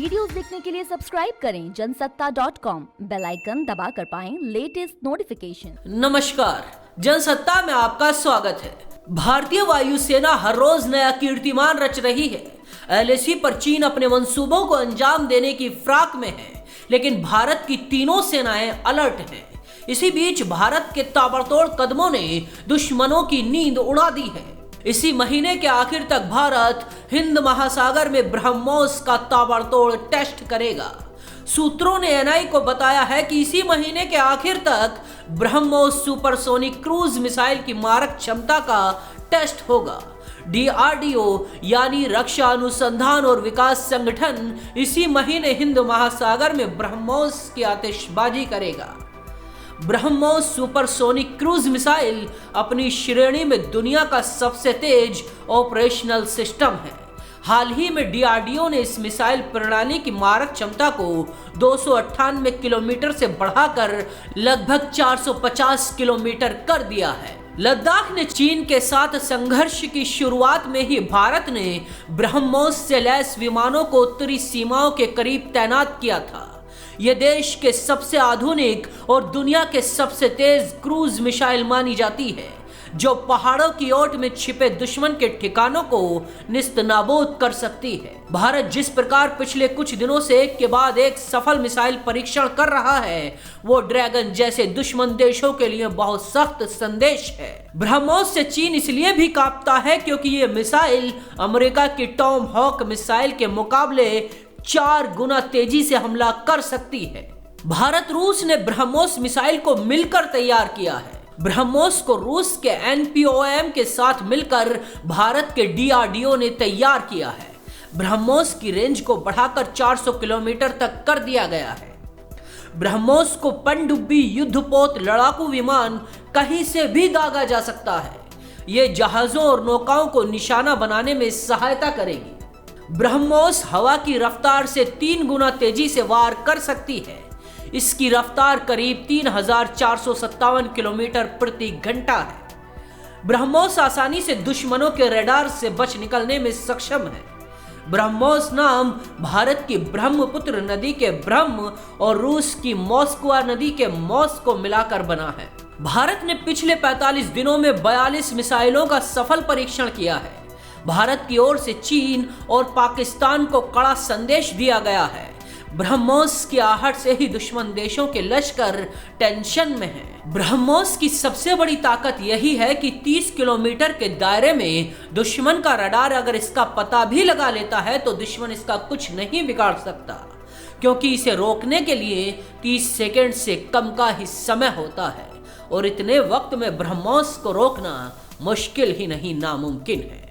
Videos देखने के लिए सब्सक्राइब करें जनसत्ता.com, बेल आइकन दबाकर पाएं लेटेस्ट नोटिफिकेशन। नमस्कार, जनसत्ता में आपका स्वागत है। भारतीय वायुसेना हर रोज नया कीर्तिमान रच रही है। एलएसी पर चीन अपने मंसूबों को अंजाम देने की फिराक में है, लेकिन भारत की तीनों सेनाएं अलर्ट हैं। इसी बीच भारत के ताबड़तोड़ कदमों ने दुश्मनों की नींद उड़ा दी है। इसी महीने के आखिर तक भारत हिंद महासागर में ब्रह्मोस का ताबड़तोड़ टेस्ट करेगा। सूत्रों ने एनआई को बताया है कि इसी महीने के आखिर तक ब्रह्मोस सुपरसोनिक क्रूज मिसाइल की मारक क्षमता का टेस्ट होगा। डीआरडीओ यानी रक्षा अनुसंधान और विकास संगठन इसी महीने हिंद महासागर में ब्रह्मोस की आतिशबाजी करेगा। ब्रह्मोस सुपरसोनिक क्रूज मिसाइल अपनी श्रेणी में दुनिया का सबसे तेज ऑपरेशनल सिस्टम है। हाल ही में डीआरडीओ ने इस मिसाइल प्रणाली की मारक क्षमता को 298 किलोमीटर से बढ़ाकर लगभग 450 किलोमीटर कर दिया है। लद्दाख ने चीन के साथ संघर्ष की शुरुआत में ही भारत ने ब्रह्मोस से लैस विमानों को उत्तरी सीमाओं के करीब तैनात किया था। यह देश के सबसे आधुनिक और दुनिया के सबसे तेज क्रूज मिसाइल मानी जाती है, जो पहाड़ों की ओट में छिपे दुश्मन के ठिकानों को निस्तनाबूद कर सकती है। भारत जिस प्रकार पिछले कुछ दिनों से एक के बाद एक सफल मिसाइल परीक्षण कर रहा है, वो ड्रैगन जैसे दुश्मन देशों के लिए बहुत सख्त संदेश है। ब्रह्मोस से चीन इसलिए भी कांपता है क्योंकि ये मिसाइल अमेरिका की टॉम हॉक मिसाइल के मुकाबले 4 गुना तेजी से हमला कर सकती है। भारत रूस ने ब्रह्मोस मिसाइल को मिलकर तैयार किया है। ब्रह्मोस को रूस के एनपीओएम के साथ मिलकर भारत के डीआरडीओ ने तैयार किया है। ब्रह्मोस की रेंज को बढ़ाकर 400 किलोमीटर तक कर दिया गया है। ब्रह्मोस को पनडुब्बी युद्धपोत लड़ाकू विमान कहीं से भी दागा जा सकता है। ये जहाजों और नौकाओं को निशाना बनाने में सहायता करेगी। ब्रह्मोस हवा की रफ्तार से 3 गुना तेजी से वार कर सकती है। इसकी रफ्तार करीब 3457 किलोमीटर प्रति घंटा है। ब्रह्मोस आसानी से दुश्मनों के रडार से बच निकलने में सक्षम है। ब्रह्मोस नाम भारत की ब्रह्मपुत्र नदी के ब्रह्म और रूस की मॉस्कवा नदी के मॉस को मिलाकर बना है। भारत ने पिछले 45 दिनों में 42 मिसाइलों का सफल परीक्षण किया है। भारत की ओर से चीन और पाकिस्तान को कड़ा संदेश दिया गया है। ब्रह्मोस की आहट से ही दुश्मन देशों के लश्कर टेंशन में हैं। ब्रह्मोस की सबसे बड़ी ताकत यही है कि 30 किलोमीटर के दायरे में दुश्मन का रडार अगर इसका पता भी लगा लेता है तो दुश्मन इसका कुछ नहीं बिगाड़ सकता, क्योंकि इसे रोकने के लिए 30 सेकंड से कम का ही समय होता है और इतने वक्त में ब्रह्मोस को रोकना मुश्किल ही नहीं नामुमकिन है।